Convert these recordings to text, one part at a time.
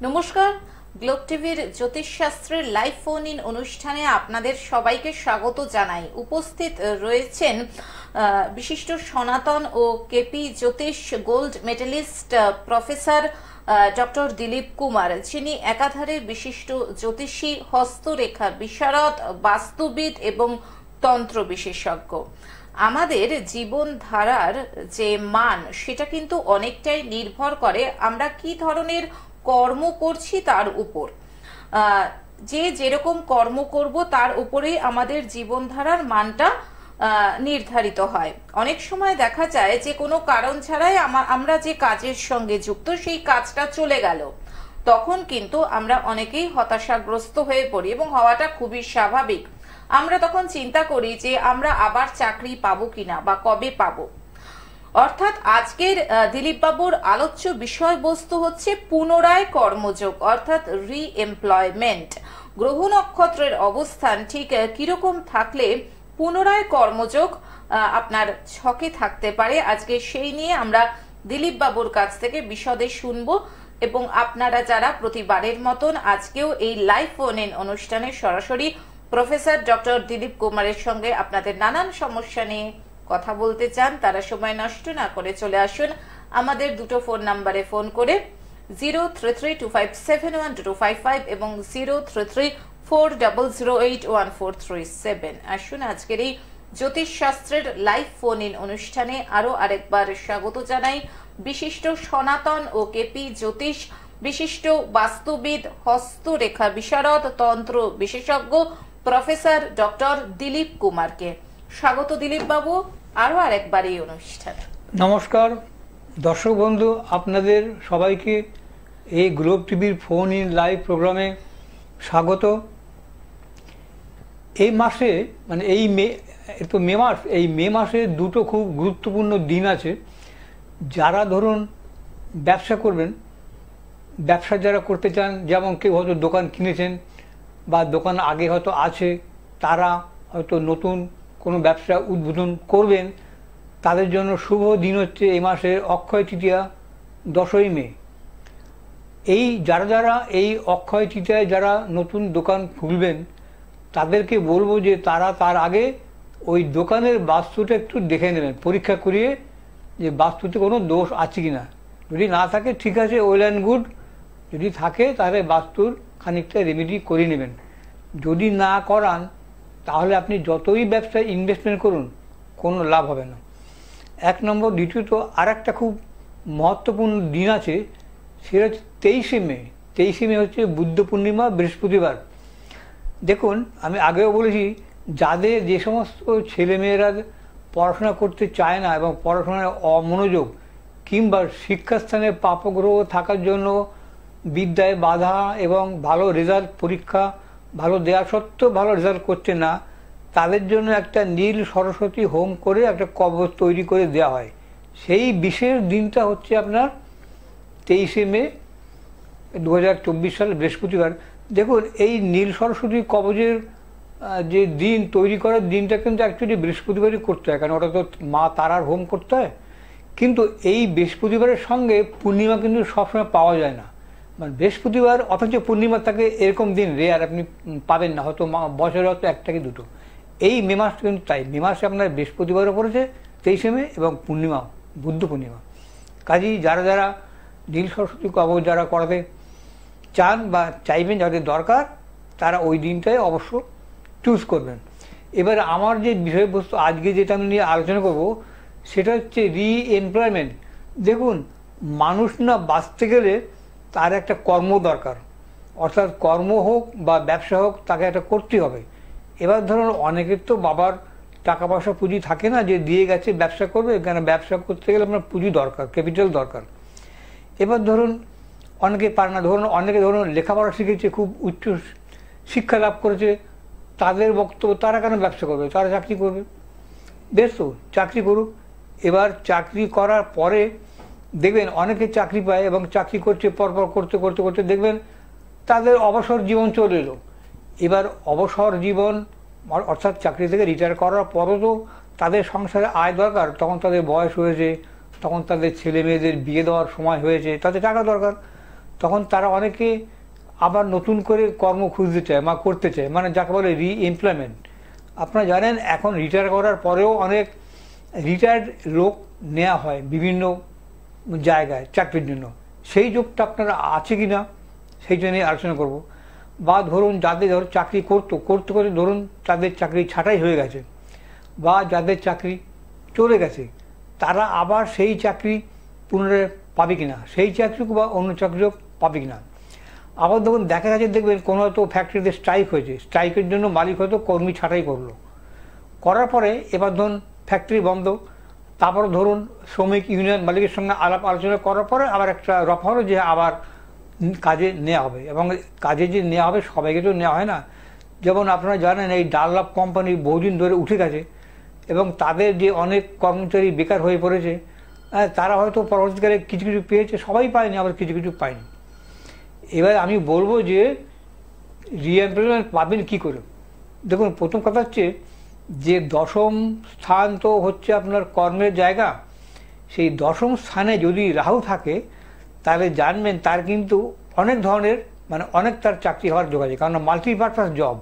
নমস্কার, গ্লোব টিভির জ্যোতিষশাস্ত্রের live phone in অনুষ্ঠানে আপনাদের সবাইকে স্বাগত জানাই। উপস্থিত রয়েছেন বিশিষ্ট সনাতন ও কেপি জ্যোতিষ gold medalist professor doctor Dilip Kumar, যিনি একাধারে বিশিষ্ট জ্যোতিষী, হস্তরেখা বিশারদ, বাস্তুবিদ এবং তন্ত্র বিশেষজ্ঞ। আমাদের জীবনধারার যে মান সেটা কিন্তু অনেকটাই নির্ভর করে আমরা কি ধরনের কর্ম করছি তার উপর। যে যেরকম কর্ম করব তার উপরেই আমাদের জীবনধারার মানটা নির্ধারিত হয়। অনেক সময় দেখা যায় যে কোনো কারণ ছাড়াই আমরা যে কাজের সঙ্গে যুক্ত সেই কাজটা চলে গেল, তখন কিন্তু আমরা অনেকেই হতাশাগ্রস্ত হয়ে পড়ি এবং হওয়াটা খুবই স্বাভাবিক। আমরা তখন চিন্তা করি যে আমরা আবার চাকরি পাবো কিনা বা কবে পাবো। অর্থাৎ আজকের দিলীপ বাবুর আলোচ্য বিষয়বস্তু হচ্ছে পুনরায় কর্মযোগ, অর্থাৎ রিএমপ্লয়মেন্ট। গ্রহ নক্ষত্রের অবস্থান ঠিক কিরকম থাকলে পুনরায় কর্মযোগ আপনার ছকে থাকতে পারে, আজকে সেই নিয়ে আমরা দিলীপ বাবুর কাছ থেকে বিশদে শুনবো। এবং আপনারা যারা প্রতিবারের মতন আজকেও এই লাইভ ফোন ইন অনুষ্ঠানে সরাসরি প্রফেসর ডক্টর দিলীপ কুমারের সঙ্গে আপনাদের নানান সমস্যা নিয়ে কথা বলতে চান, তারা সময় নষ্ট না করে চলে আসুন আমাদের দুটো ফোন নাম্বারে ফোন করে 0332571255 এবং 033400814337। আসুন আজকের এই জ্যোতিষ শাস্ত্রের লাইভ ফোন ইন অনুষ্ঠানে আরো আরেকবার স্বাগত জানাই বিশিষ্ট সনাতন ও কেপি জ্যোতিষ, বিশিষ্ট বাস্তুবিদ, হস্তরেখা বিশারদ, তন্ত্র বিশেষজ্ঞ প্রফেসর ডক্টর দিলীপ কুমারকে। স্বাগত দিলীপ বাবু আরো আরেকবার এই অনুষ্ঠানে। নমস্কার দর্শক বন্ধু, আপনাদের সবাইকে এই গ্লোব টিভির ফোন ইন লাইভ প্রোগ্রামে স্বাগত। এই মাসে মানে এই মে মাস, এই মে মাসে দুটো খুব গুরুত্বপূর্ণ দিন আছে। যারা ধরুন ব্যবসা করবেন, ব্যবসা যারা করতে চান, যেমন কেউ হয়তো দোকান কিনেছেন বা দোকান আগে হয়তো আছে, তারা হয়তো নতুন কোনো ব্যবসা উদ্বোধন করবেন, তাদের জন্য শুভ দিন হচ্ছে এই মাসের অক্ষয় তৃতীয়া, 10ই মে। এই যারা এই অক্ষয় তৃতীয়ায় যারা নতুন দোকান খুলবেন, তাদেরকে বলবো যে তারা তার আগে ওই দোকানের বাস্তুটা একটু দেখে নেবেন, পরীক্ষা করিয়ে যে বাস্তুতে কোনো দোষ আছে কিনা। যদি না থাকে ঠিক আছে, ওয়েল অ্যান্ড গুড। যদি থাকে তাহলে বাস্তুর খানিকটা রেমেডি করে নেবেন। যদি না করান তাহলে আপনি যতই ব্যবসায় ইনভেস্টমেন্ট করুন কোনো লাভ হবে না, 1 নম্বর। দ্বিতীয়ত আর একটা খুব মহত্বপূর্ণ দিন আছে, সেটা হচ্ছে 23শে মে। 23শে মে হচ্ছে বুদ্ধ পূর্ণিমা, বৃহস্পতিবার। দেখুন, আমি আগেও বলেছি, যাদের যে সমস্ত ছেলেমেয়েরা পড়াশোনা করতে চায় না এবং পড়াশোনায় অমনোযোগ কিংবা শিক্ষাস্থানে পাপগ্রহ থাকার জন্য বিদ্যায় বাধা এবং ভালো রেজাল্ট, পরীক্ষা ভালো দেওয়া সত্ত্বেও ভালো রেজাল্ট করছে না, তাদের জন্য একটা নীল সরস্বতী হোম করে একটা কবচ তৈরি করে দেওয়া হয়। সেই বিশেষ দিনটা হচ্ছে আপনার 23শে মে 2024 সাল, বৃহস্পতিবার। দেখুন, এই নীল সরস্বতী কবচের যে দিন তৈরি করার দিনটা কিন্তু অ্যাকচুয়ালি বৃহস্পতিবারই করতে হয়, কারণ ওটা তো মা তারার হোম করতে হয়। কিন্তু এই বৃহস্পতিবারের সঙ্গে পূর্ণিমা কিন্তু সবসময় পাওয়া যায় না, মানে বৃহস্পতিবার অথচ পূর্ণিমা থাকে, এরকম দিন রেয়ার, আপনি পাবেন না, হয়তো বছরে হয়তো একটা কি দুটো। এই মে মাসটা কিন্তু তাই, মে মাসে আপনার বৃহস্পতিবারও পড়েছে 23শে মে এবং পূর্ণিমা, বুদ্ধ পূর্ণিমা। কাজেই যারা নীল সরস্বতী কবচ যারা করাতে চান বা চাইবেন, যাদের দরকার, তারা ওই দিনটাই অবশ্য চুজ করবেন। এবার আমার যে বিষয়বস্তু আজকে যেটা আমি নিয়ে আলোচনা করব সেটা হচ্ছে রিএমপ্লয়মেন্ট। দেখুন, মানুষ না বাঁচতে গেলে তার একটা কর্ম দরকার, অর্থাৎ কর্ম হোক বা ব্যবসা হোক, তাকে একটা করতে হবে। এবার ধরুন, অনেকের তো বাবার টাকা পয়সা পুঁজি থাকে না যে দিয়ে গেছে ব্যবসা করবে, কেন ব্যবসা করতে গেলে আপনার পুঁজি দরকার, ক্যাপিটাল দরকার। এবার ধরুন অনেকে পারে না, অনেকে লেখাপড়া শিখেছে, খুব উচ্চ শিক্ষা লাভ করেছে, তাদের বক্তব্য তারা কেন ব্যবসা করবে, তারা চাকরি করবে। বেশ, তো চাকরি করুক। এবার চাকরি করার পরে দেখবেন অনেকে চাকরি পায় এবং চাকরি করছে, পরপর করতে করতে করতে দেখবেন তাদের অবসর জীবন চলে এলো। এবার অবসর জীবন অর্থাৎ চাকরি থেকে রিটায়ার করার পরও তো তাদের সংসারে আয় দরকার, তখন তাদের বয়স হয়েছে, তখন তাদের ছেলে মেয়েদের বিয়ে দেওয়ার সময় হয়েছে, তাদের টাকা দরকার। তখন তারা অনেকে আবার নতুন করে কর্ম খুঁজতে চায় বা করতে চায়, মানে যাকে বলে রি-এমপ্লয়মেন্ট। আপনারা জানেন এখন রিটায়ার করার পরেও অনেক রিটায়ার্ড লোক নেওয়া হয় বিভিন্ন জায়গায় চাকরির জন্য। সেই যোগটা আপনারা আছে কি না সেই জন্যই আলোচনা করব। বা ধরুন যাদের চাকরি করতে করতে ধরুন তাদের চাকরি ছাঁটাই হয়ে গেছে বা যাদের চাকরি চলে গেছে, তারা আবার সেই চাকরি পুনরায় পাবে কিনা, সেই চাকরি বা অন্য চাকরিও পাবে কিনা। আবার ধরুন দেখা গেছে, দেখবেন কোনো হয়তো ফ্যাক্টরিতে স্ট্রাইক হয়েছে, স্ট্রাইকের জন্য মালিক হয়তো কর্মী ছাঁটাই করলো, করার পরে এবার ধরুন ফ্যাক্টরি বন্ধ, তারপর ধরুন শ্রমিক ইউনিয়ন মালিকের সঙ্গে আলাপ আলোচনা করার পরে আবার একটা রফা হলো যে আবার কাজে নেওয়া হবে। এবং কাজে যে নেওয়া হবে সবাইকে তো নেওয়া হয় না। যেমন আপনারা জানেন এই ডানলপ কোম্পানি বহুদিন ধরে উঠে গেছে এবং তাদের যে অনেক কর্মচারী বেকার হয়ে পড়েছে, তারা হয়তো পরবর্তীকালে কিছু কিছু পেয়েছে, সবাই পায়নি, আবার কিছু কিছু পায়নি। এবার আমি বলবো যে রিএমপ্লয়মেন্ট পাবেন কী করে। দেখুন, প্রথম কথা হচ্ছে যে দশম স্থান তো হচ্ছে আপনার কর্মের জায়গা। সেই দশম স্থানে যদি রাহু থাকে তাহলে জানবেন তার কিন্তু অনেক ধরনের মানে অনেক তার চাকরি হওয়ার যোগাযোগ, কারণ মাল্টিপারপাস জব,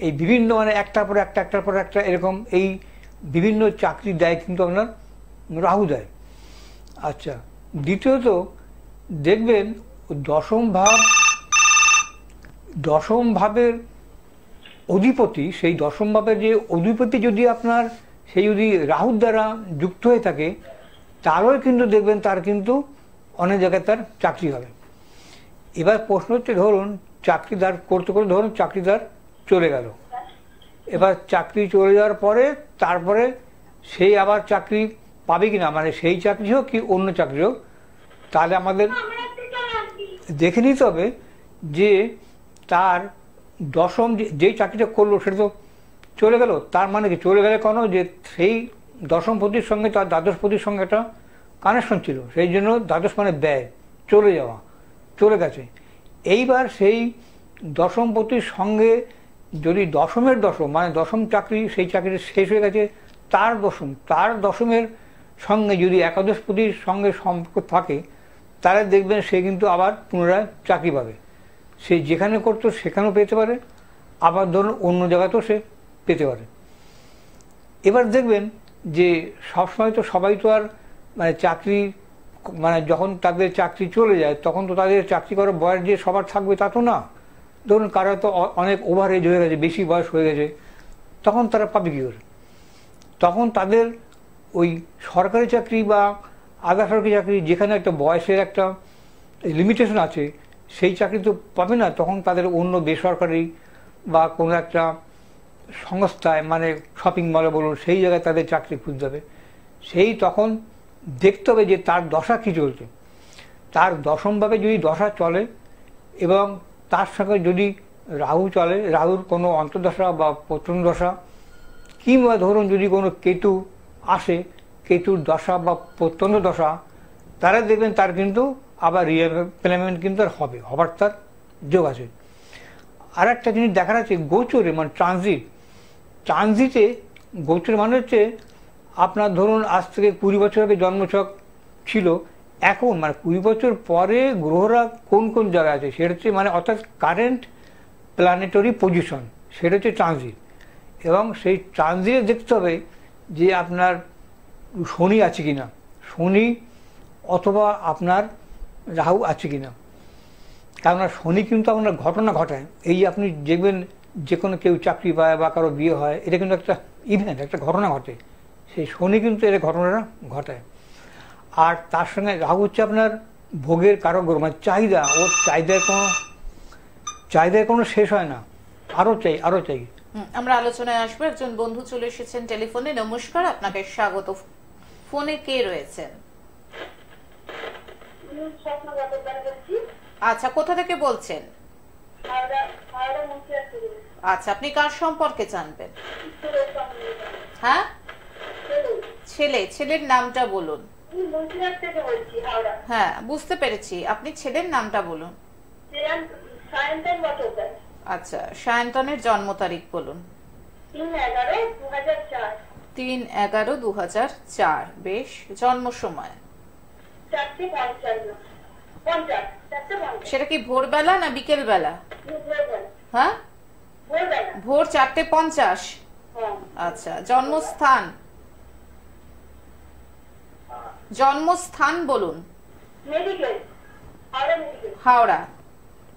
এই বিভিন্ন মানে একটার পর একটা একটার পর একটা এরকম এই বিভিন্ন চাকরি দেয় কিন্তু আপনার রাহু দেয়। আচ্ছা, দ্বিতীয়ত দেখবেন দশম ভাবের অধিপতি, সেই দশম ভাবের যে অধিপতি যদি আপনার সেই যদি রাহুর দ্বারা যুক্ত হয়ে থাকে তাহলেও কিন্তু দেখবেন তার কিন্তু অনেক জায়গায় তার চাকরি হবে। এবার প্রশ্ন হচ্ছে, ধরুন চাকরিদার করতে করতে ধরুন চাকরিদার চলে গেল, এবার চাকরি চলে যাওয়ার পরে তারপরে সেই আবার চাকরি পাবে কিনা, মানে সেই চাকরি হোক কি অন্য চাকরি হোক, তাহলে আমাদের দেখে নিতে হবে যে তার দশম যেই চাকরিটা করলো সেটা তো চলে গেল, তার মানে কি চলে গেলে কোনো যে সেই দশম পতির সঙ্গে তার দ্বাদশ পতির সঙ্গে একটা কানেকশন ছিল, সেই জন্য দ্বাদশ মানে ব্যয়, চলে যাওয়া, চলে গেছে। এইবার সেই দশম পতির সঙ্গে যদি দশমের দশম মানে দশম চাকরি, সেই চাকরি শেষ হয়ে গেছে, তার দশমের সঙ্গে যদি একাদশ পতির সঙ্গে সম্পর্ক থাকে তাহলে দেখবেন সে কিন্তু আবার পুনরায় চাকরি পাবে। সে যেখানে করতো সেখানেও পেতে পারে, আবার ধরুন অন্য জায়গাতেও সে পেতে পারে। এবার দেখবেন যে সবসময় তো সবাই তো আর মানে চাকরি মানে যখন তাদের চাকরি চলে যায় তখন তো তাদের চাকরি করার বয়স যে সবার থাকবে তা তো না। ধরুন কারো তো অনেক ওভার এজ হয়ে গেছে, বেশি বয়স হয়ে গেছে, তখন তারা পাবে কী করে? তখন তাদের ওই সরকারি চাকরি বা আধা সরকারি চাকরি যেখানে একটা বয়সের একটা লিমিটেশন আছে সেই চাকরি তো পাবে না, তখন তাদের অন্য বেসরকারি বা কোনো একটা সংস্থায় মানে শপিং মলে বলুন সেই জায়গায় তাদের চাকরি খুঁজতে হবে। সেই তখন দেখতে হবে যে তার দশা কী চলছে। তার দশমভাবে যদি দশা চলে এবং তার সঙ্গে যদি রাহু চলে, রাহুর কোনো অন্তর্দশা বা প্রত্যন্ত দশা, কিংবা ধরুন যদি কোনো কেতু আসে, কেতুর দশা বা প্রত্যন্ত দশা, তারা দেখবেন তার কিন্তু আবার রিএমপ্লয়মেন্ট কিন্তু আর হবার তার যোগ আছে। আর একটা জিনিস দেখার আছে, গোচরে মানে ট্রানজিটে গোচর মানে হচ্ছে আপনার ধরুন আজ থেকে 20 বছর আগে জন্মছক ছিল, এখন মানে 20 বছর পরে গ্রহরা কোন কোন জায়গায় আছে সেটা হচ্ছে মানে অর্থাৎ কারেন্ট প্ল্যানেটরি পজিশন, সেটা হচ্ছে ট্রানজিট। এবং সেই ট্রানজিটে দেখতে হবে যে আপনার শনি আছে কিনা, শনি অথবা আপনার রাহু আছে কিনা। কেননা শনি কিন্তু আপনার ঘটনা ঘটায়, এই আপনি দেখবেন যে কোনো কেউ চাকরি পায় বা কারো বিয়ে হয়, এটা কিন্তু একটা ইভেন্ট, একটা ঘটনা ঘটে, সেই শনি কিন্তু এর ঘটনাটা ঘটায়। আর তার সঙ্গে রাহু হচ্ছে আপনার ভোগের কারক গ্রহ, মানে চাহিদা, ওর চাহিদার কোনো শেষ হয় না, আরো চাই। আমরা আলোচনায় আসবো। একজন বন্ধু চলে এসেছেন টেলিফোনে। নমস্কার, আপনাকে স্বাগত। ফোনে কে রয়েছেন? আচ্ছা, কোথা থেকে বলছেন? আচ্ছা, আপনি কার সম্পর্কে জানবেন? হ্যাঁ, ছেলের নামটা বলুন। হ্যাঁ, বুঝতে পেরেছি, আপনি ছেলের নামটা বলুন। আচ্ছা, সায়ন্তনের জন্ম তারিখ বলুন। 3/11/2004। বেশ, জন্ম সময়? সেটা কি ভোরবেলা না বিকেল বেলা? হ্যাঁ, ভোর 4:50। আচ্ছা, জন্মস্থান জন্মস্থান বলুন। হাওড়া।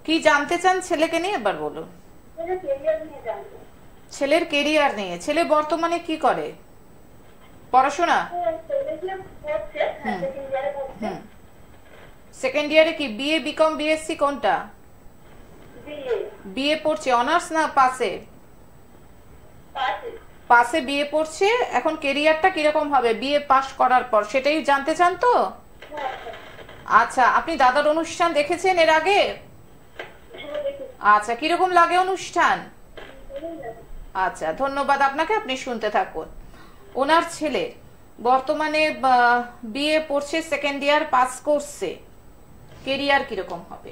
কি জানতে চান ছেলেকে নিয়ে এবার বলুন। ছেলের কেরিয়ার নিয়ে। ছেলে বর্তমানে কি করে? পড়াশোনা? সেকেন্ড ইয়ারে কি বিএ, বিকম, বিএসসি কোনটা? বিএ পড়ছে। অনার্স না পাসে? পাসে বিএ পড়ছে। এখন কেরিয়ারটা কিরকম হবে বিএ পাস করার পর, সেটাই জানতে চান তো? আচ্ছা, আপনি দাদার অনুষ্ঠান দেখেছেন এর আগে? আচ্ছা, কিরকম লাগে অনুষ্ঠান? আচ্ছা, ধন্যবাদ আপনাকে, আপনি শুনতে থাকুন। ওনার ছেলে বর্তমানে বিএ পড়ছে, সেকেন্ড ইয়ার পাস করছে, কেরিয়ার কিরকম হবে?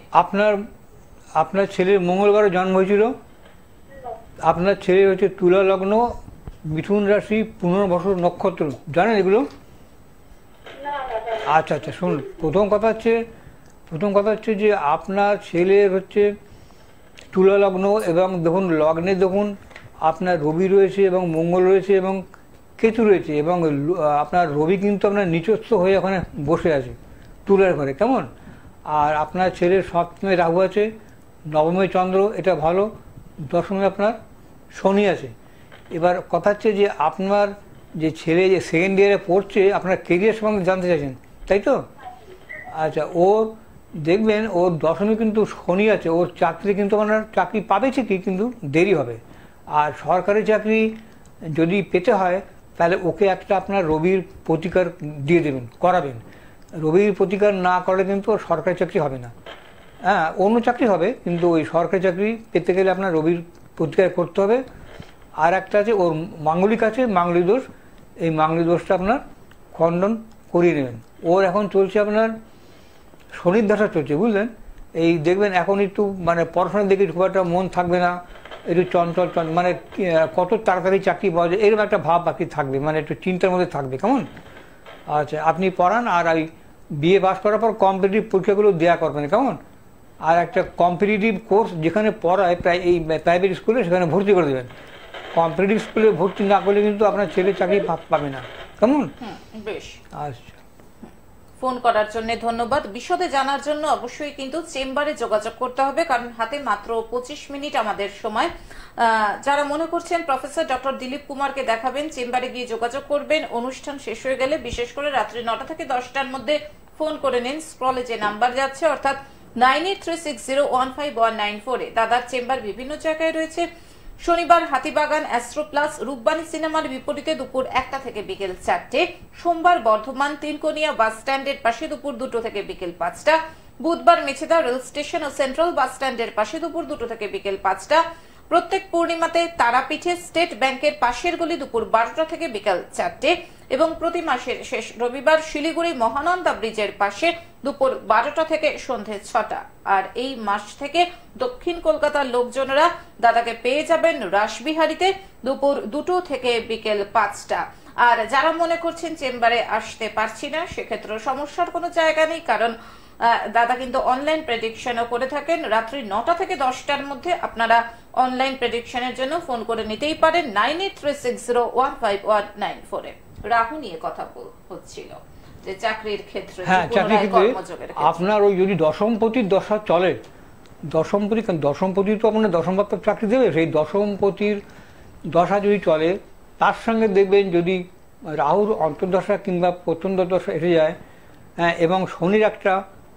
আপনার ছেলের মঙ্গলবারে জন্ম হয়েছিল। আপনার ছেলে হচ্ছে তুলা লগ্ন, মিথুন রাশি, পুনর্বসু নক্ষত্র। জানেন এগুলো? আচ্ছা আচ্ছা, শুনুন। প্রথম কথা হচ্ছে যে আপনার ছেলের হচ্ছে তুলা লগ্ন, এবং দেখুন লগ্নে দেখুন আপনার রবি রয়েছে এবং মঙ্গল রয়েছে এবং কেতু রয়েছে, এবং আপনার রবি কিন্তু আপনার নিচস্থ হয়ে ওখানে বসে আছে তুলার ঘরে, কেমন? আর আপনার ছেলের সপ্তমে রাহু আছে, নবমে চন্দ্র, এটা ভালো। দশমে আপনার শনি আছে। এবার কথা হচ্ছে যে আপনার যে ছেলে যে সেকেন্ড ইয়ারে পড়ছে, আপনার কেরিয়ার সম্বন্ধে জানতে চাইছেন, তাই তো? আচ্ছা, ওর দেখবেন ওর দশমে কিন্তু শনি আছে, ওর চাকরি কিন্তু আপনার চাকরি পাবে ঠিকই, কিন্তু দেরি হবে। আর সরকারি চাকরি যদি পেতে হয় তাহলে ওকে একটা আপনার রবির প্রতিকার দিয়ে দেবেন, করাবেন। রবির প্রতিকার না করলে কিন্তু ওর সরকারি চাকরি হবে না। হ্যাঁ, অন্য চাকরি হবে, কিন্তু ওই সরকারি চাকরি পেতে গেলে আপনার রবির প্রতিকার করতে হবে। আর একটা আছে ওর মাঙ্গলিক আছে, মাঙ্গলিক দোষ, এই মাঙ্গলিক দোষটা আপনার খণ্ডন করিয়ে নেবেন। ওর এখন চলছে আপনার শনির দশা চলছে, বুঝলেন? এই দেখবেন এখন একটু মানে পড়াশোনার দিকে খুব একটা মন থাকবে না, একটু চঞ্চল মানে কত তাড়াতাড়ি চাকরি পাওয়া যায় এরকম একটা ভাব বাকি থাকবে, মানে একটু চিন্তার মধ্যে থাকবে, কেমন? আচ্ছা, আপনি পড়ান, আর ওই বিএ পাস করার পর কম্পিটিটিভ পরীক্ষাগুলো দেওয়া করবেন, কেমন? আর একটা কম্পিটিটিভ কোর্স যেখানে পড়ায় প্রায় এই প্রাইভেট স্কুলে, সেখানে ভর্তি করে দেবেন। কম্পিটিটিভ স্কুলে ভর্তি না করলে কিন্তু আপনার ছেলে চাকরি পাবে না, কেমন? বেশ, আচ্ছা। ফোন করার জন্য ধন্যবাদ। বিশদে জানার জন্য অবশ্যই কিন্তু চেম্বারে যোগাযোগ করতে হবে, কারণ হাতে মাত্র 25 মিনিট আমাদের সময়। যারা মনে করছেন প্রফেসর ডক্টর দিলীপ কুমারকে দেখাবেন, চেম্বারে গিয়ে যোগাযোগ করবেন। অনুষ্ঠান শেষ হয়ে গেলে বিশেষ করে রাত্রি 9টা থেকে 10টার মধ্যে ফোন করে নিন। স্ক্রলে যে নাম্বার যাচ্ছে, অর্থাৎ 9836015194 দাদার চেম্বার বিভিন্ন জায়গায় রয়েছে। শনিবার হাতিবাগান অ্যাস্ট্রো প্লাস রূপবাণী সিনেমার বিপরীতে দুপুর 1টা থেকে বিকেল 4টে। সোমবার বর্ধমান তিনকোনিয়া বাস স্ট্যান্ডের পাশে দুপুর 2টো থেকে বিকেল 5টা। বুধবার মেছেদা রেল স্টেশন ও সেন্ট্রাল বাস স্ট্যান্ডের পাশে দুপুর 2টো থেকে বিকেল 5টা। প্রত্যেক পূর্ণিমাতে তারাপীঠে স্টেট ব্যাংকের পাশের গলি দুপুর 12টা থেকে বিকেল 4টে, এবং প্রতি মাসের শেষ রবিবার শিলিগুড়ি মহানন্দা ব্রিজের পাশে দুপুর 12টা থেকে সন্ধে 6টা। আর এই মাস থেকে দক্ষিণ কলকাতার লোকজনেরা দাদাকে পেয়ে যাবেন রাসবিহারীতে দুপুর 2টো থেকে বিকেল 5টা। আর যারা মনে করছেন চেম্বারে আসতে পারছি না, সেক্ষেত্রে সমস্যার কোনো জায়গা নেই, কারণ দাদা কিন্তু অনলাইন প্রেডিকশনও করে থাকেন। রাত্রি 9টা থেকে 10টার মধ্যে আপনারা অনলাইন প্রেডিকশনের জন্য ফোন করে নিতেই পারেন 9836015194 এ। রাহু নিয়ে কথা হচ্ছিল যে চাকরির ক্ষেত্রে, হ্যাঁ, চাকরির ক্ষেত্রে আপনার ওই যদি দশমপতির দশা চলে, দশমপতি তো আপনার দশমভাব চাকরি দেবে, সেই দশমপতির দশা যদি চলে, তার সঙ্গে দেখবেন যদি রাহুর অন্তর্দশা কিংবা প্রত্যন্ত দশা এসে যায়, হ্যাঁ, এবং শনির একটা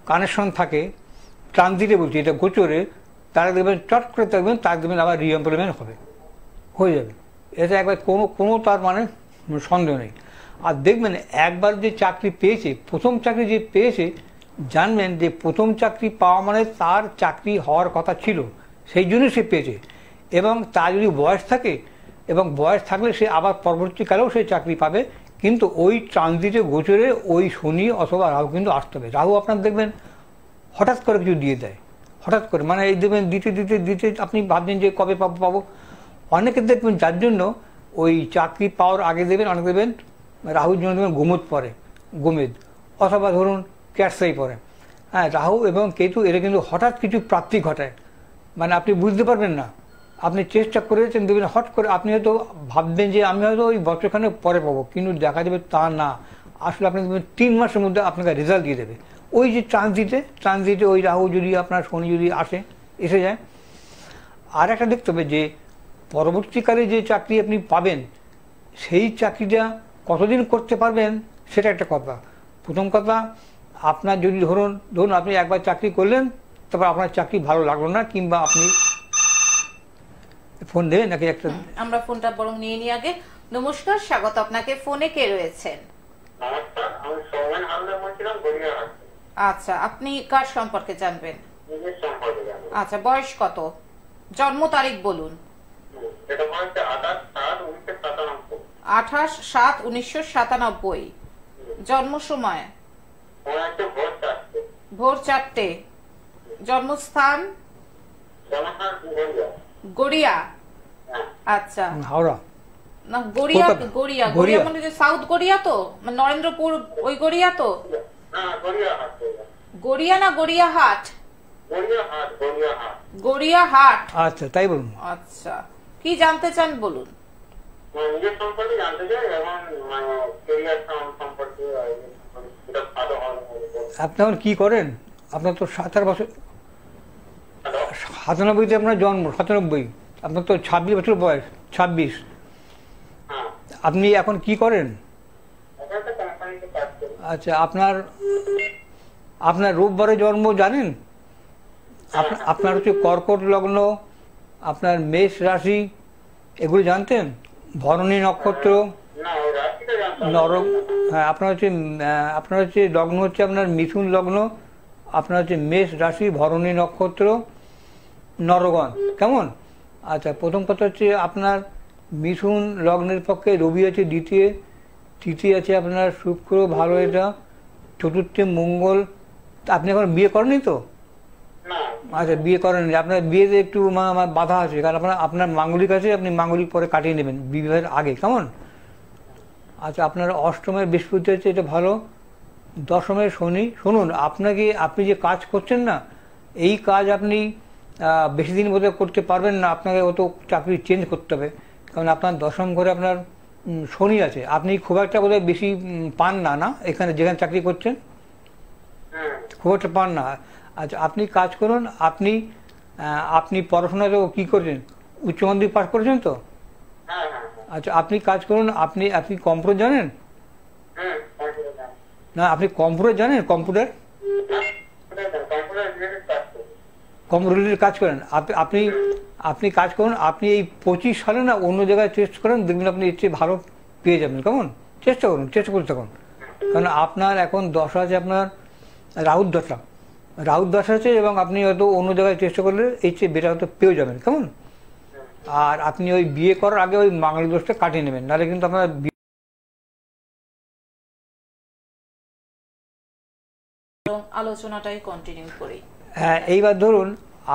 কানেকশন থাকে ট্রানজিটে, বলছি এটা গোচরে, তারা দেখবেন চট করে দেখবেন তার দেখবেন আবার রিএমপ্লয়মেন্ট হয়ে যাবে। এটা একবার কোনো তার মানে সন্দেহ নেই। আর দেখবেন একবার যে চাকরি পেয়েছে, প্রথম চাকরি যে পেয়েছে, জানবেন যে প্রথম চাকরি পাওয়া মানে তার চাকরি হওয়ার কথা ছিল, সেই জন্যই সে পেয়েছে। এবং তার যদি বয়স থাকে, এবং বয়স থাকলে সে আবার পরবর্তীকালেও সে চাকরি পাবে, কিন্তু ওই ট্রানজিটে গোচরে ওই শনি অথবা রাহু কিন্তু আসতে হবে। রাহু আপনার দেখবেন হঠাৎ করে কিছু দিয়ে দেয়, হঠাৎ করে, মানে এই দেখবেন দিতে দিতে দিতে আপনি ভাবছেন যে কবে পাবো। অনেকে দেখবেন যার জন্য ওই চাকরি পাওয়ার আগে দেবেন, অনেক দেবেন রাহুর জন্য দেখবেন গোমেদ পড়ে, গোমেদ, অথবা ধরুন ক্যাটসাই পড়ে। হ্যাঁ, রাহু এবং কেতু এরা কিন্তু হঠাৎ কিছু প্রাপ্তি ঘটায়, মানে আপনি বুঝতে পারবেন না। আপনি চেষ্টা করেছেন, দেখবেন হট করে আপনি হয়তো ভাববেন যে আমি হয়তো ওই বছরখানেক পরে পাবো, কিন্তু দেখা যাবে তা না। আসলে আপনি দেখবেন 3 মাসের মধ্যে আপনাকে রেজাল্ট দিয়ে দেবে। ওই যে ট্রানজিটে ওই রাহু যদি আপনার শনি যদি এসে যায়। আর একটা দেখতে হবে যে পরবর্তীকালে যে চাকরি আপনি পাবেন সেই চাকরিটা কতদিন করতে পারবেন সেটা একটা কথা। প্রথম কথা, আপনার যদি ধরুন আপনি একবার চাকরি করলেন, তারপর আপনার চাকরি ভালো লাগলো না, কিংবা আপনি ফোন দেবেন নাকি একটা, আমরা ফোনটা বরং নিয়ে নিই আগে। নমস্কার, স্বাগত আপনাকে। ফোনে কে রয়েছেন? আচ্ছা, আপনি কার সম্পর্কে জানবেন? আচ্ছা, বয়স কত, জন্ম তারিখ বলুন। 28/7/1997। জন্ম সময় ভোর 4টে। জন্মস্থান গড়িয়া। আচ্ছা, হাওড়া না গড়িয়া, গড়িয়া মানে যে সাউথ গড়িয়া তো, মানে নরেন্দ্রপুর ওই গড়িয়া তো? গড়িয়া না গড়িয়াহাট? গড়িয়াহাট। আচ্ছা, তাই বলুন। আচ্ছা, কি জানতে চান বলুন। নিজের সম্পর্কে জানতে চাই এবং ক্যারিয়ার সম্পর্কে। আপনি এখন কি করেন? আপনার তো 17 বছর, 97-তে আপনার জন্ম, 97। আপনার তো 26 বছর বয়স, 26। আপনি এখন কি করেন? আচ্ছা, আপনার রোববারে জন্ম জানেন? আপনার হচ্ছে কর্কট লগ্ন, আপনার মেষ রাশি, এগুলো জানতেন? ভরণী নক্ষত্র, হ্যাঁ, আপনার হচ্ছে লগ্ন হচ্ছে আপনার মিথুন লগ্ন, আপনার হচ্ছে মেষ রাশি, ভরণী নক্ষত্র, নরগণ। কেমন? আচ্ছা, প্রথম কথা হচ্ছে আপনার মিথুন লগ্নের পক্ষে রবি আছে তৃতীয় আছে আপনার শুক্র, ভালো এটা, চতুর্থে মঙ্গল। আপনি এখন বিয়ে করেননি তো? আচ্ছা, বিয়ে করেননি। আপনার বিয়েতে একটু বাধা আছে, কারণ আপনার মাঙ্গলিক আছে, আপনি মাঙ্গলিক পরে কাটিয়ে নেবেন বিবাহের আগে। কেমন? আচ্ছা, আপনার অষ্টমের বৃহস্পতি আছে, এটা ভালো। দশমের শনি। শুনুন, আপনি যে কাজ করছেন না, এই কাজ আপনি বেশি দিন বোধহয় করতে পারবেন না। আপনাকে অত চাকরি চেঞ্জ করতে হবে, কারণ আপনার দশম ঘরে আপনার শনি আছে। আপনি খুব একটা বোধহয় বেশি পান না এখানে যেখানে চাকরি করছেন, খুব একটা পান না। আচ্ছা, আপনি কাজ করুন, আপনি পড়াশোনা তো কি করছেন, উচ্চ মাধ্যমিক পাস করেছেন তো? আচ্ছা, আপনি কাজ করুন, আপনি কম্পিউটার জানেন? না, আপনি কম্পিউটার জানেন? কম্পিউটার রিলেটেড কাজ করেন আপনি কাজ করুন। আপনি এই 25 সালে না অন্য জায়গায় চেষ্টা করেন, দেখবেন আপনি এর চেয়ে ভালো পেয়ে যাবেন। কেমন? চেষ্টা করতে থাকুন। কারণ আপনার এখন দশা আছে, আপনার রাহুর দশা আছে, এবং আপনি হয়তো অন্য জায়গায় চেষ্টা করলে এর চেয়ে বেটার হয়তো পেয়ে যাবেন। কেমন? আর আপনি ওই বিয়ে করার আগে ওই মাঙ্গলিক দোষটা কাটিয়ে নেবেন, নাহলে কিন্তু আপনার আলোচনাটাই কন্টিনিউ করি। হ্যাঁ, এইবার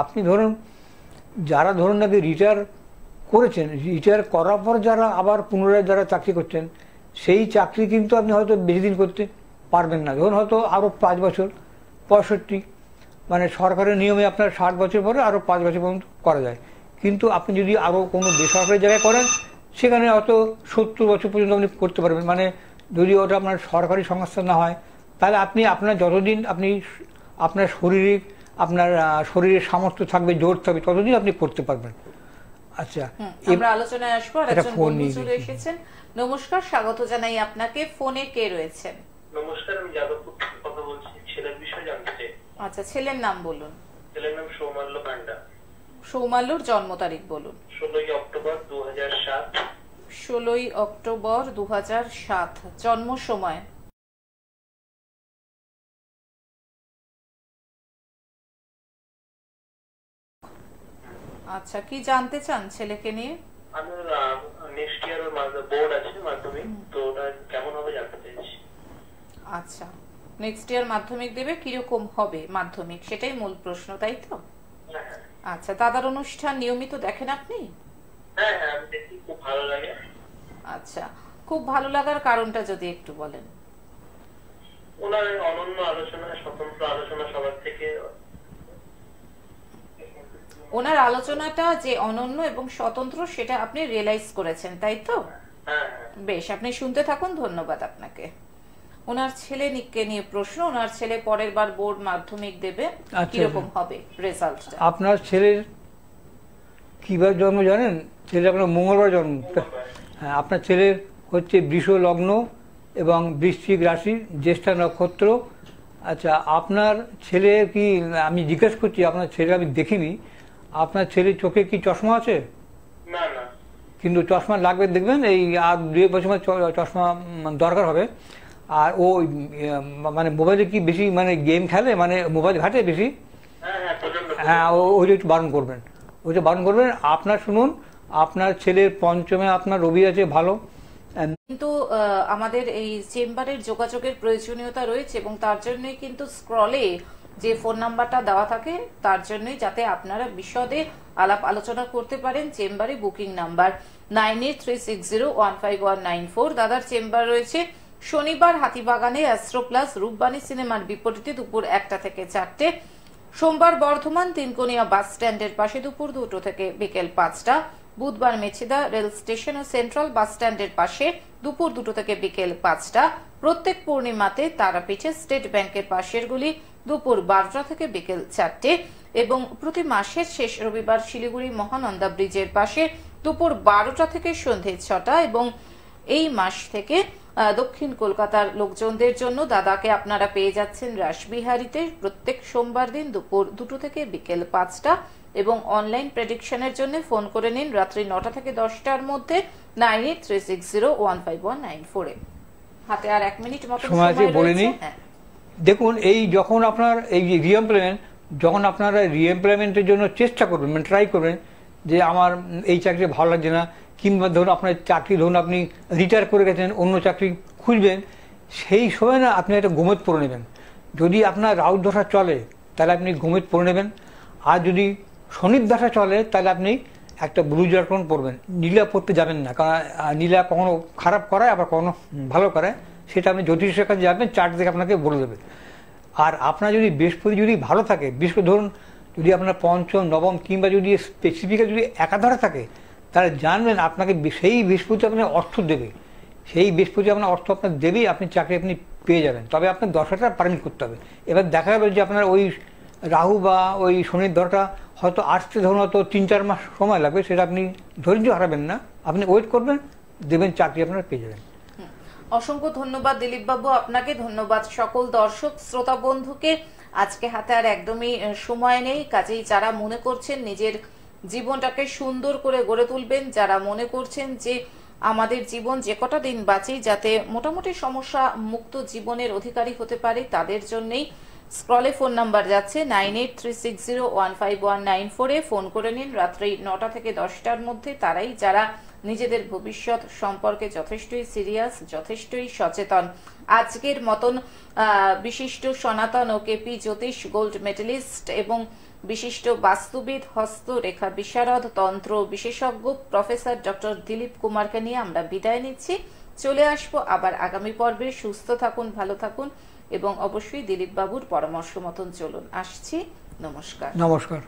আপনি যারা নাকি রিটায়ার করেছেন, রিটায়ার করার পর যারা আবার পুনরায় যারা চাকরি করছেন, সেই চাকরি কিন্তু আপনি হয়তো বেশি দিন করতে পারবেন না। হয়তো আরও 5 বছর, 65, মানে সরকারের নিয়মে আপনার 60 বছর পরে আরও 5 বছর পর্যন্ত করা যায়। কিন্তু আপনি যদি আরও কোনো বেসরকারি জায়গায় করেন, সেখানে হয়তো 70 বছর পর্যন্ত আপনি করতে পারবেন। মানে যদি ওটা আপনার সরকারি সংস্থা না হয়, তাহলে আপনার যতদিন আপনার শরীরের সামর্থ্য থাকবে, জোর থাকবে, ততদিন আপনি করতে পারবেন। আচ্ছা, আমরা আলোচনায় আসবো। আরেকজন বন্ধু চলে এসেছেন। নমস্কার, স্বাগত জানাই আপনাকে। ফোনে কে রয়েছেন? নমস্কার, আমি যাদবপুর থেকে কথা বলছি। ছেলের বিষয়ে জানতে চাই। আচ্ছা, ছেলের নাম বলুন। ছেলের নাম সৌমাল্য পান্ডা। সৌমাল্যর জন্ম তারিখ বলুন। 16 অক্টোবর 2007। 16 অক্টোবর 2007। জন্ম সময় আচ্ছা, কি জানতে চান ছেলেকে নিয়ে? আমি নেক্সট ইয়ার ওর বোর্ড আছে, মাধ্যমিক, তো ওটা কেমন হবে জানতে চাইছি। আচ্ছা, নেক্সট ইয়ার মাধ্যমিক দেবে, কিরকম হবে মাধ্যমিক, সেটাই মূল প্রশ্ন, তাই তো? আচ্ছা, দাদার অনুষ্ঠান নিয়মিত দেখেন আপনি? হ্যাঁ, আমি দেখি, খুব ভালো লাগে। আচ্ছা, খুব ভালো লাগার কারণটা যদি একটু বলেন। ওনার অনন্য আলোচনা, স্বতন্ত্র আলোচনা সবার থেকে। ওনার আলোচনাটা যে অনন্য এবং স্বতন্ত্র সেটা আপনি রিয়েলাইজ করেছেন, তাই তো? হ্যাঁ। বেশ, আপনি শুনতে থাকুন, ধন্যবাদ আপনাকে। ওনার ছেলে নিককে নিয়ে প্রশ্ন, ওনার ছেলে পরের বার বোর্ড মাধ্যমিক দেবে, কিরকম হবে রেজাল্টটা? আপনার ছেলের কিবার জন্ম জানেন? ছেলে আপনার মঙ্গলবার জন্ম। হ্যাঁ, আপনার ছেলের হচ্ছে বৃষ লগ্ন এবং বৃশ্চিক রাশি, জ্যেষ্ঠা নক্ষত্র। আচ্ছা, আপনার ছেলে কি, আমি জিজ্ঞেস করছি, আপনার ছেলে আমি দেখিনি, আপনার ছেলের চোখে কি চশমা আছে? না না। কিন্তু চশমা লাগবে, দেখবেন এই আর 2 বছর চশমা দরকার হবে। আর ও মানে মোবাইলে কি বেশি মানে গেম খেলে, মানে মোবাইল ঘাটে বেশি? হ্যাঁ, ওইটা একটু বারণ করবেন, ওইটা বারণ করবেন। আপনার শুনুন, আপনার ছেলের পঞ্চমে আপনার রবি আছে ভালো। কিন্তু আমাদের এই চেম্বারের যোগাযোগের প্রয়োজনীয়তা রয়েছে এবং তার জন্যই কিন্তু স্ক্রলে যে ফোন নাম্বারটা দেওয়া থাকে, তার জন্যই যাতে আপনারা বিশদে আলাপ আলোচনা করতে পারেন। চেম্বারে বুকিং নাম্বার 9836015194। দাদার চেম্বার রয়েছে শনিবার হাতিবাগানে অ্যাস্ট্রো প্লাস রূপবাণী সিনেমার বিপরীতে দুপুর 1টা থেকে 4টে, সোমবার বর্ধমান তিনকোনিয়া বাস স্ট্যান্ডের পাশে দুপুর 2টো থেকে বিকেল 5টা, বুধবার মেছেদা রেল স্টেশন ও সেন্ট্রাল বাস স্ট্যান্ডের পাশে দুপুর 2টো থেকে বিকেল 5টা, প্রত্যেক পূর্ণিমাতে তারাপীঠে স্টেট ব্যাংকের পাশেরগুলি দুপুর 12টা থেকে বিকেল 4টে, এবং প্রতি মাসের শেষ রবিবার শিলিগুড়ি মহানন্দা ব্রিজের পাশে দুপুর 12টা থেকে সন্ধে 6টা। এবং এই মাস থেকে দক্ষিণ কলকাতার লোকজনদের জন্য দাদাকে আপনারা পেয়ে যাচ্ছেন রাসবিহারীতে প্রত্যেক সোমবার দিন দুপুর 2টো থেকে বিকেল 5টা, এবং অনলাইন প্রেডিকশনের জন্য ফোন করে নিন রাত্রি 9টা থেকে 10টার মধ্যে 9836015194-এ। হাতে আর 1 মিনিট মতো সময় রয়েছে। দেখুন, এই যখন আপনার এই যে রিএমপ্লয়মেন্ট, যখন আপনারা রিএমপ্লয়মেন্টের জন্য চেষ্টা করবেন, মানে ট্রাই করবেন যে আমার এই চাকরি ভালো লাগছে না, কিংবা ধরুন আপনার চাকরি, ধরুন আপনি রিটায়ার করে গেছেন, অন্য চাকরি খুঁজবেন, সেই সময় না আপনি একটা গোমেদ পরে নেবেন। যদি আপনার রাহুর দশা চলে তাহলে আপনি গোমেদ পরে নেবেন, আর যদি শনির দশা চলে তাহলে আপনি একটা ব্লু জারকন পরবেন। নীলা পরতে যাবেন না, কারণ নীলা কখনো খারাপ করায় আবার কখনো ভালো করায়, সেটা আপনি জ্যোতিষের কাছে যাবেন, চার্ট দেখে আপনাকে বলে দেবে। আর আপনার যদি বৃহস্পতি যদি ভালো থাকে, বৃহস্পতি ধরুন যদি আপনার পঞ্চম, নবম কিংবা যদি স্পেসিফিক্যালি যদি একাধারে থাকে, তাহলে জানবেন আপনাকে সেই বৃহস্পতি আপনার অর্থ দেবে, সেই বৃহস্পতি আপনার অর্থ আপনার দেবেই, আপনি চাকরি আপনি পেয়ে যাবেন। তবে আপনার দশাটা পারমিট করতে হবে। এবার দেখা যাবে যে আপনার ওই রাহু বা ওই শনির দশাটা হয়তো আসতে ধরুন হয়তো 3-4 মাস সময় লাগবে, সেটা আপনি ধৈর্য হারাবেন না, আপনি ওয়েট করবেন, দেবেন, চাকরি আপনারা পেয়ে যাবেন। অসংখ্য ধন্যবাদ দিলীপ বাবু আপনাকে, ধন্যবাদ সকল দর্শক শ্রোতা বন্ধুকে। আজকে হাতে আর একদমই সময় নেই, কাজেই যারা মনে করছেন নিজের জীবনটাকে সুন্দর করে গড়ে তুলবেন, যারা মনে করছেন যে আমাদের জীবন যে কটা দিন বাঁচি যাতে মোটামুটি সমস্যা মুক্ত জীবনের অধিকারী হতে পারে, তাদের জন্যই স্ক্রলে ফোন নাম্বার যাচ্ছে 9836015194-এ ফোন করে নিন রাত্রি 9টা থেকে 10টার মধ্যে। তারাই যারা নিজেদের ভবিষ্যৎ সম্পর্কে যথেষ্টই সিরিয়াস, যথেষ্টই সচেতন। আজকের মতন বিশিষ্ট সনাতন ও কেপি জ্যোতিষ গোল্ড মেডেলিস্ট এবং বিশিষ্ট বাস্তুবিদ, হস্তরেখা বিশারদ, তন্ত্র বিশেষজ্ঞ প্রফেসর ডক্টর দিলীপ কুমারকে নিয়ে আমরা বিদায় নিচ্ছি। চলে আসবো আবার আগামী পর্বে। সুস্থ থাকুন, ভালো থাকুন এবং অবশ্যই দিলীপ বাবুর পরামর্শ মতন চলুন। আসছি, নমস্কার। নমস্কার।